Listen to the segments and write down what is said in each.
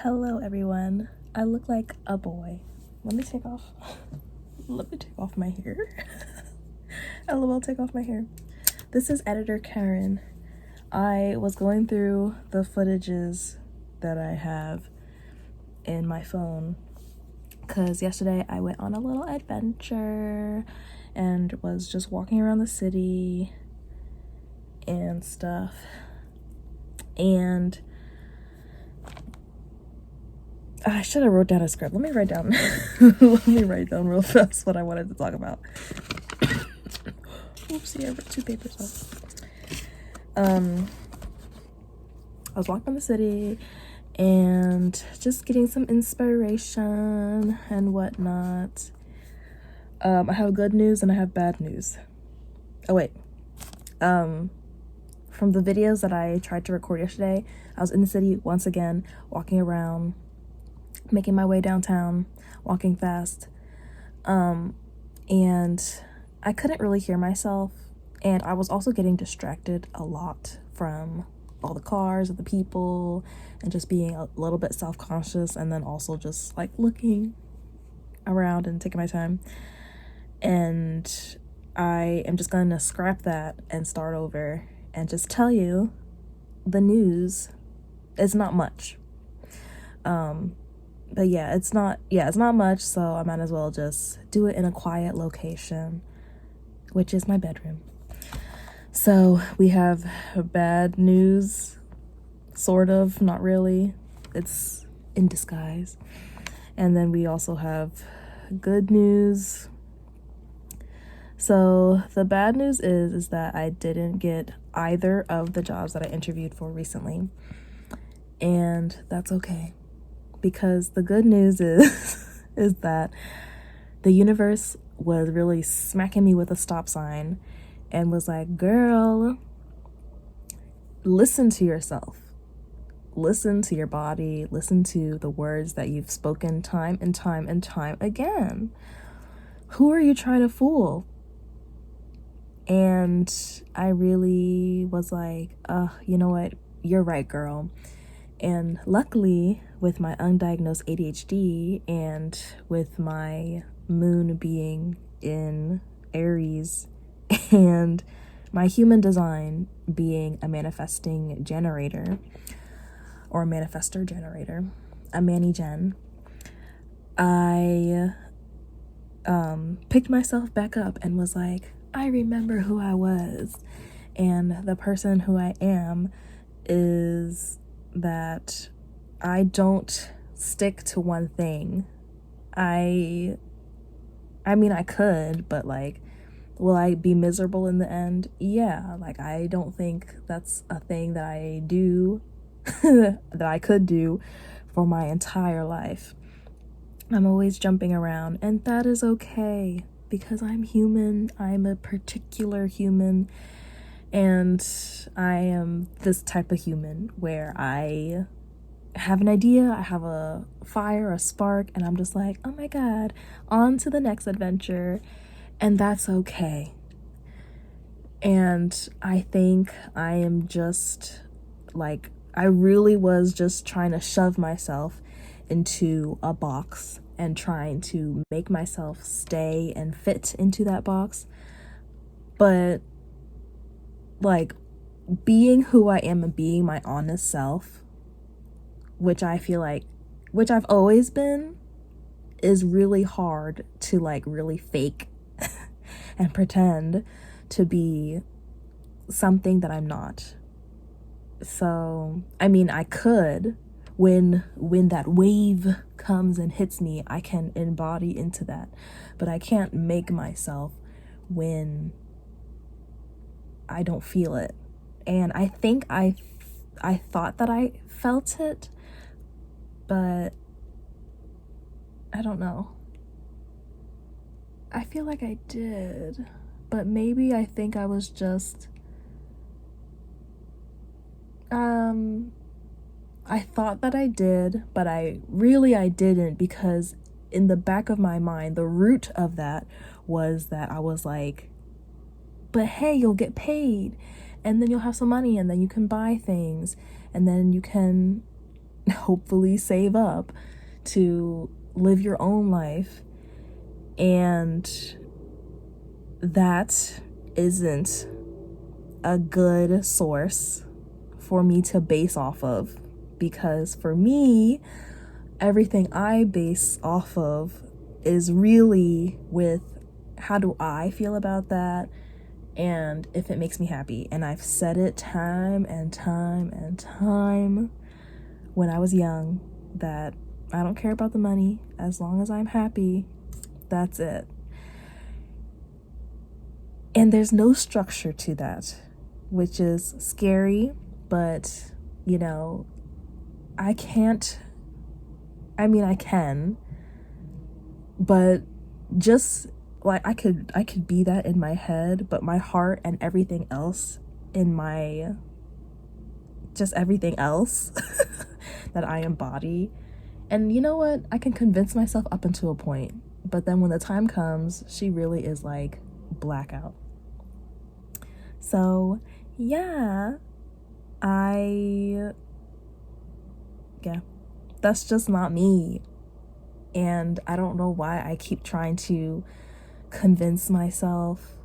Hello everyone. I look like a boy. Let me take off my hair. LOL, take off my hair. This is editor Karen. I was going through the footages that I have in my phone because yesterday I went on a little adventure and was just walking around the city and stuff. And I should have wrote down a script. Let me write down real fast what I wanted to talk about. Oopsie, I wrote 2 papers off. I was walking around the city and just getting some inspiration and whatnot. I have good news and I have bad news. Oh wait. From the videos that I tried to record yesterday, I was in the city once again, walking around, making my way downtown, walking fast, and I couldn't really hear myself, and I was also getting distracted a lot from all the cars and the people and just being a little bit self-conscious, and then also just like looking around and taking my time. And I am just gonna scrap that and start over and just tell you the news is not much. But yeah, it's not much, so I might as well just do it in a quiet location, which is my bedroom. So we have bad news, sort of, not really. It's in disguise. And then we also have good news. So the bad news is that I didn't get either of the jobs that I interviewed for recently. And that's okay. Because the good news is that the universe was really smacking me with a stop sign and was like, girl, listen to yourself. Listen to your body. Listen to the words that you've spoken time and time and time again. Who are you trying to fool? And I really was like, you know what? You're right, girl. And luckily, with my undiagnosed ADHD and with my moon being in Aries and my human design being a manifesting generator or a manifestor generator, a Manny-gen, I picked myself back up and was like, I remember who I was, and the person who I am is that I don't stick to one thing. I mean, I could, but like, will I be miserable in the end? Yeah, like, I don't think that's a thing that I do, that I could do for my entire life. I'm always jumping around, and that is okay, because I'm human. I'm a particular human, and I am this type of human where I have an idea, I have a fire, a spark, and I'm just like, oh my god, on to the next adventure, and that's okay. And I think I am just like, I really was just trying to shove myself into a box and trying to make myself stay and fit into that box. But like, being who I am and being my honest self, which I feel like, which I've always been, is really hard to like really fake and pretend to be something that I'm not. So, I mean, I could, when that wave comes and hits me, I can embody into that, but I can't make myself when I don't feel it. And I think I thought that I felt it, but I don't know. I feel like I did, but maybe I think I was just I thought that I did, but I didn't, because in the back of my mind, the root of that was that I was like, but hey, you'll get paid, and then you'll have some money, and then you can buy things, and then you can hopefully save up to live your own life. And that isn't a good source for me to base off of, because for me, everything I base off of is really with how do I feel about that and if it makes me happy. And I've said it time and time and time when I was young that I don't care about the money. As long as I'm happy, that's it. And there's no structure to that, which is scary, but you know, I can, but just like I could be that in my head, but my heart and everything else in my, just everything else that I embody. And you know what? I can convince myself up until a point, but then when the time comes, she really is like blackout. So yeah, that's just not me. And I don't know why I keep trying to convince myself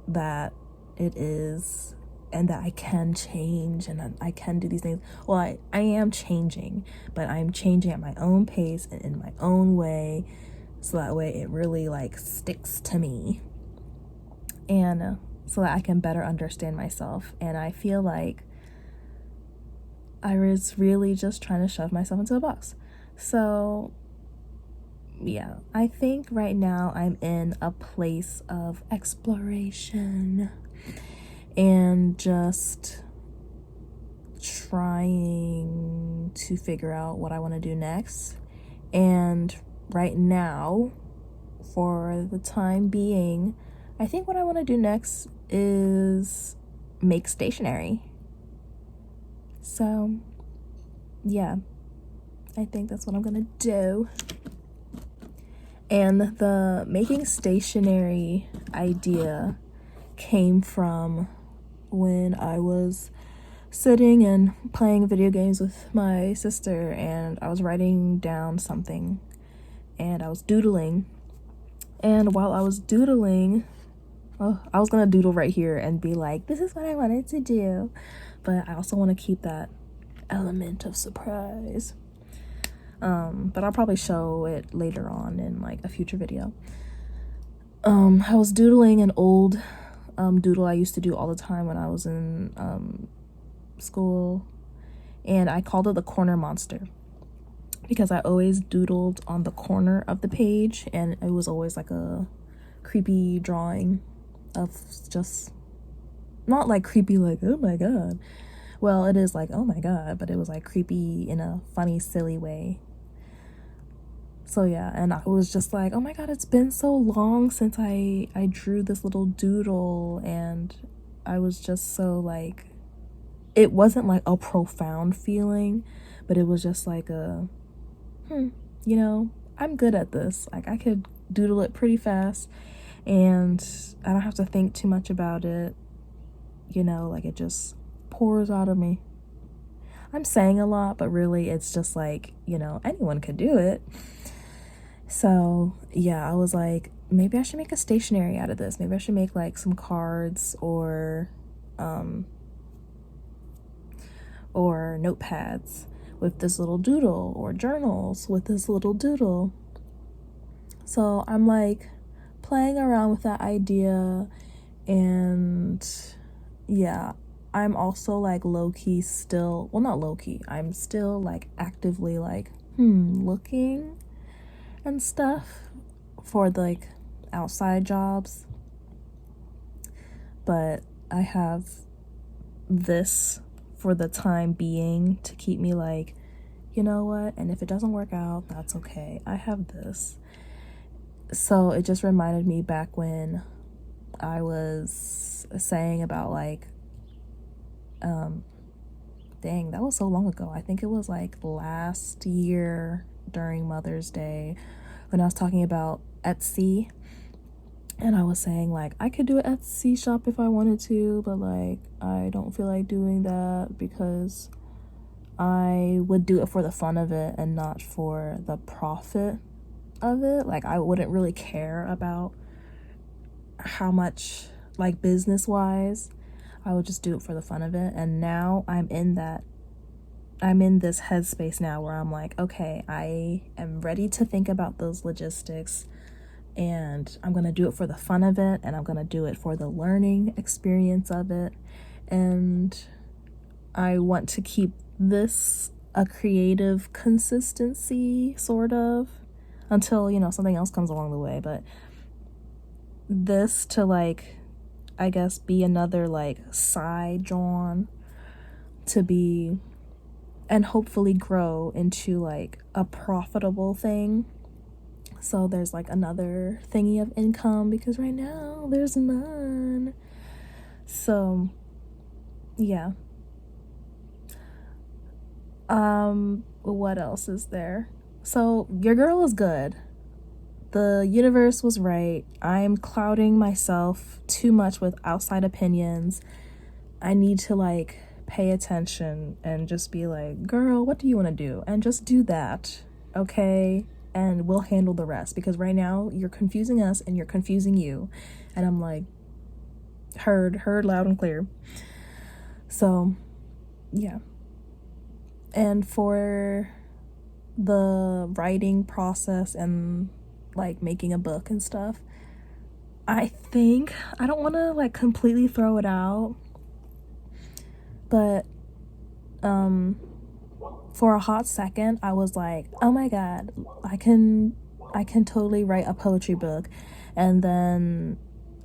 that it is, and that I can change and that I can do these things. Well, I am changing, but I'm changing at my own pace and in my own way, so that way it really like sticks to me, and so that I can better understand myself. And I feel like I was really just trying to shove myself into a box. So yeah, I think right now I'm in a place of exploration and just trying to figure out what I want to do next. And right now, for the time being, I think what I want to do next is make stationery. So yeah, I think that's what I'm gonna do. And the making stationery idea came from when I was sitting and playing video games with my sister, and I was writing down something and I was doodling. And while I was doodling, I was gonna doodle right here and be like, this is what I wanted to do, but I also want to keep that element of surprise. But I'll probably show it later on in like a future video. I was doodling an old doodle I used to do all the time when I was in school, and I called it the corner monster because I always doodled on the corner of the page, and it was always like a creepy drawing of just, not like creepy like oh my god, well it is like oh my god, but it was like creepy in a funny silly way. So yeah, and I was just like, oh my god, it's been so long since I drew this little doodle, and I was just so like, it wasn't like a profound feeling, but it was just like a, you know, I'm good at this. Like I could doodle it pretty fast and I don't have to think too much about it. You know, like it just pours out of me. I'm saying a lot, but really it's just like, you know, anyone could do it. So yeah, I was like, maybe I should make a stationery out of this. Maybe I should make like some cards or notepads with this little doodle, or journals with this little doodle. So I'm like playing around with that idea, and yeah, I'm also like low-key still, well not low-key, I'm still like actively like looking and stuff for like outside jobs, but I have this for the time being to keep me like, you know what, and if it doesn't work out, that's okay, I have this. So it just reminded me back when I was saying about like dang, that was so long ago. I think it was like last year during Mother's Day when I was talking about Etsy, and I was saying like I could do an Etsy shop if I wanted to, but like I don't feel like doing that because I would do it for the fun of it and not for the profit of it. Like, I wouldn't really care about how much, like, business wise. I would just do it for the fun of it. And now I'm in this headspace now where I'm like, okay, I am ready to think about those logistics, and I'm going to do it for the fun of it, and I'm going to do it for the learning experience of it. And I want to keep this a creative consistency, sort of, until, something else comes along the way. But this to, like, I guess, be another, like, side John to be, and hopefully grow into, like, a profitable thing. So there's, like, another thingy of income, because right now there's none. So, yeah. What else is there? So, your girl is good. The universe was right. I'm clouding myself too much with outside opinions. I need to, like, pay attention and just be like, girl, what do you want to do? And just do that, okay? And we'll handle the rest, because right now you're confusing us and you're confusing you. And I'm like, heard loud and clear. So, yeah. And for the writing process and, like, making a book and stuff, I don't want to, like, completely throw it out, but for a hot second I was like, oh my god, I can totally write a poetry book. And then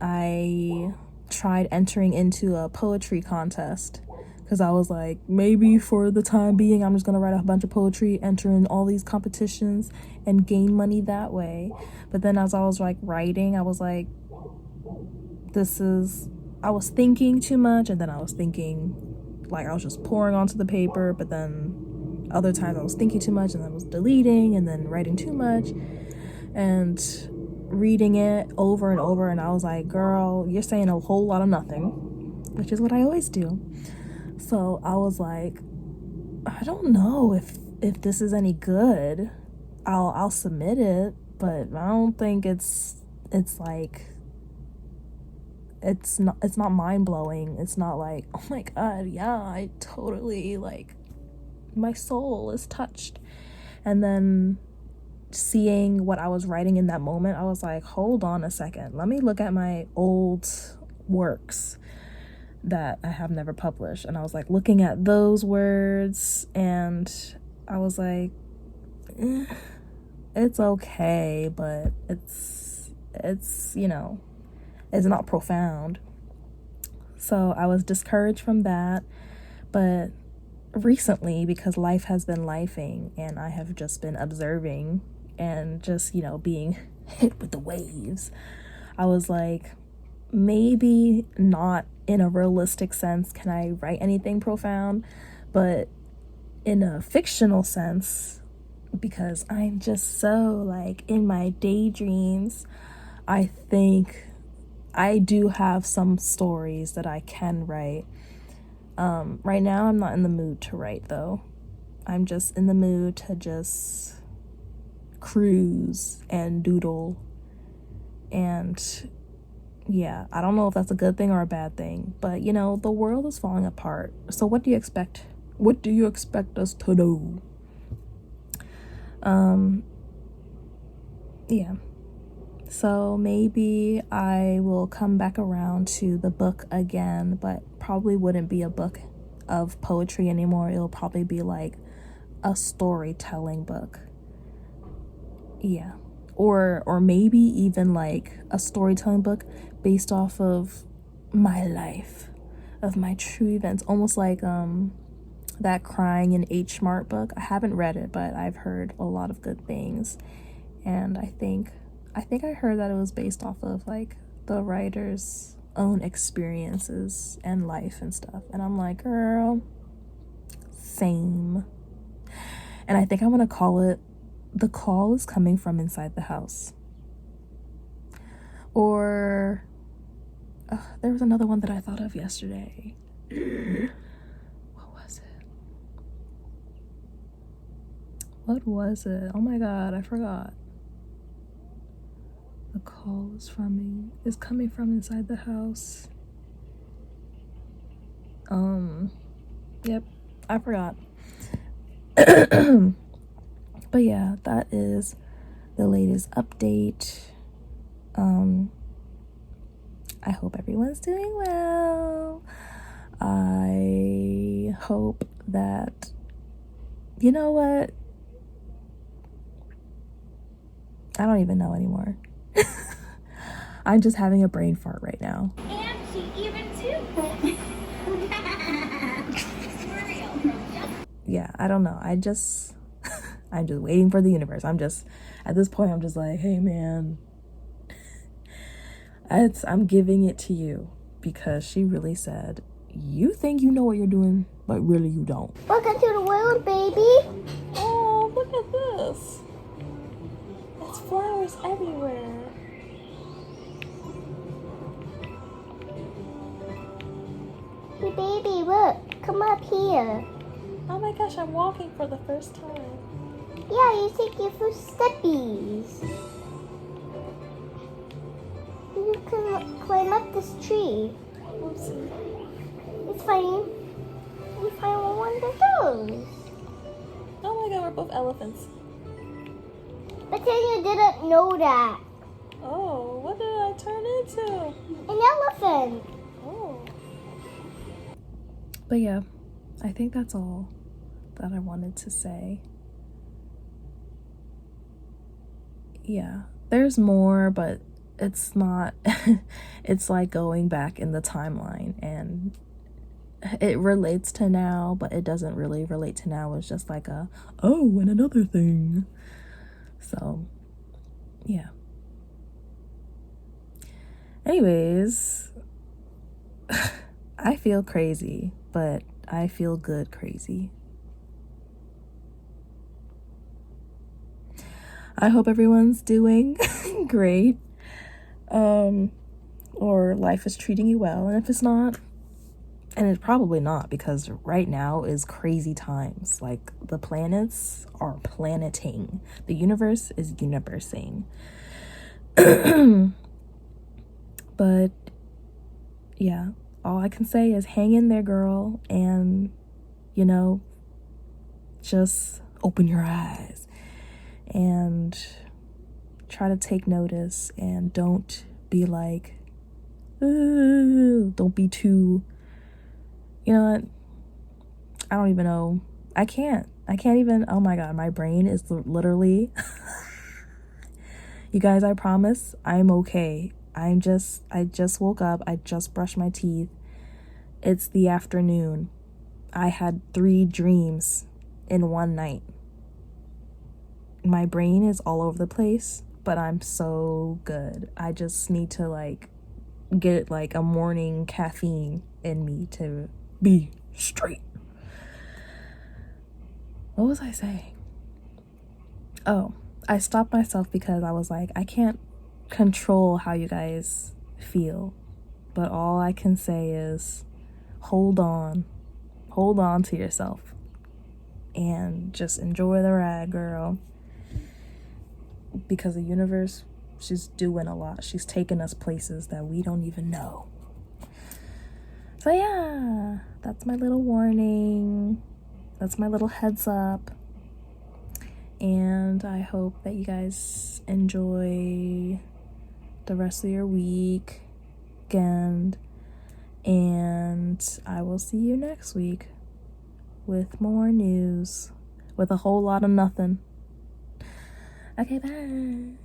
I tried entering into a poetry contest, because I was like, maybe for the time being I'm just gonna write a bunch of poetry, enter in all these competitions, and gain money that way. But then as I was, like, writing, I was like, I was thinking too much, and then I was thinking, like, I was just pouring onto the paper, but then other times I was thinking too much and then I was deleting and then writing too much and reading it over and over. And I was like, girl, you're saying a whole lot of nothing, which is what I always do. So I was like, I don't know if this is any good. I'll submit it, but I don't think it's like, it's not mind-blowing. It's not like, oh my god, yeah, I totally, like, my soul is touched. And then seeing what I was writing in that moment, I was like, hold on a second, let me look at my old works that I have never published. And I was like looking at those words, and I was like, it's okay, but it's it's not profound. So I was discouraged from that. But recently, because life has been lifing and I have just been observing and just, being hit with the waves, I was like, maybe not in a realistic sense can I write anything profound, but in a fictional sense, because I'm just so, like, in my daydreams, I think I do have some stories that I can write. Right now I'm not in the mood to write, though. I'm just in the mood to just cruise and doodle. And yeah, I don't know if that's a good thing or a bad thing, but the world is falling apart. So what do you expect? What do you expect us to do? Yeah. So maybe I will come back around to the book again, but probably wouldn't be a book of poetry anymore. It'll probably be like a storytelling book. Yeah. Or maybe even like a storytelling book based off of my life, of my true events, almost like that Crying in H Mart book. I haven't read it, but I've heard a lot of good things. And I think I heard that it was based off of like the writer's own experiences and life and stuff. And I'm like, girl, same. And I think I'm gonna call it The Call is Coming from Inside the House. Or there was another one that I thought of yesterday. What was it? What was it? Oh my god, I forgot. The call is coming from inside the house. Yep, I forgot. But yeah, that is the latest update. I hope everyone's doing well. I hope that, you know what? I don't even know anymore. I'm just having a brain fart right now. And she even too. Yeah, I don't know. I'm just waiting for the universe. At this point, I'm just like, hey man, I'm giving it to you, because she really said, you think you know what you're doing, but really you don't. Welcome to the world, baby. Oh, look at this. There's flowers everywhere. Hey, baby, look. Come up here. Oh my gosh, I'm walking for the first time. Yeah, you take your first steppies. You can climb up this tree. Oopsie. It's fine. You find one of those. Oh my god, we're both elephants. But then you didn't know that. Oh, what did I turn into? An elephant. Oh. But yeah, I think that's all that I wanted to say. Yeah, there's more, but it's not, it's like going back in the timeline, and it relates to now, but it doesn't really relate to now. It's just like and another thing. So, yeah. Anyways, I feel crazy, but I feel good crazy. I hope everyone's doing great, or life is treating you well. And if it's not, and it's probably not, because right now is crazy times. Like, the planets are planeting. The universe is universing. But yeah, all I can say is hang in there, girl, and, you know, just open your eyes and try to take notice, and don't be like, don't be too, you know what, I don't even know, I can't even, oh my god, my brain is literally you guys, I promise I'm okay. I just woke up, I just brushed my teeth, it's the afternoon, I had 3 dreams in one night. My brain is all over the place, but I'm so good. I just need to like get like a morning caffeine in me to be straight. What was I saying? Oh, I stopped myself because I was like, I can't control how you guys feel, but all I can say is hold on to yourself, and just enjoy the ride, girl. Because the universe, she's doing a lot. She's taking us places that we don't even know. So yeah, that's my little warning. That's my little heads up. And I hope that you guys enjoy the rest of your weekend. And I will see you next week with more news, with a whole lot of nothing. Okay, bye.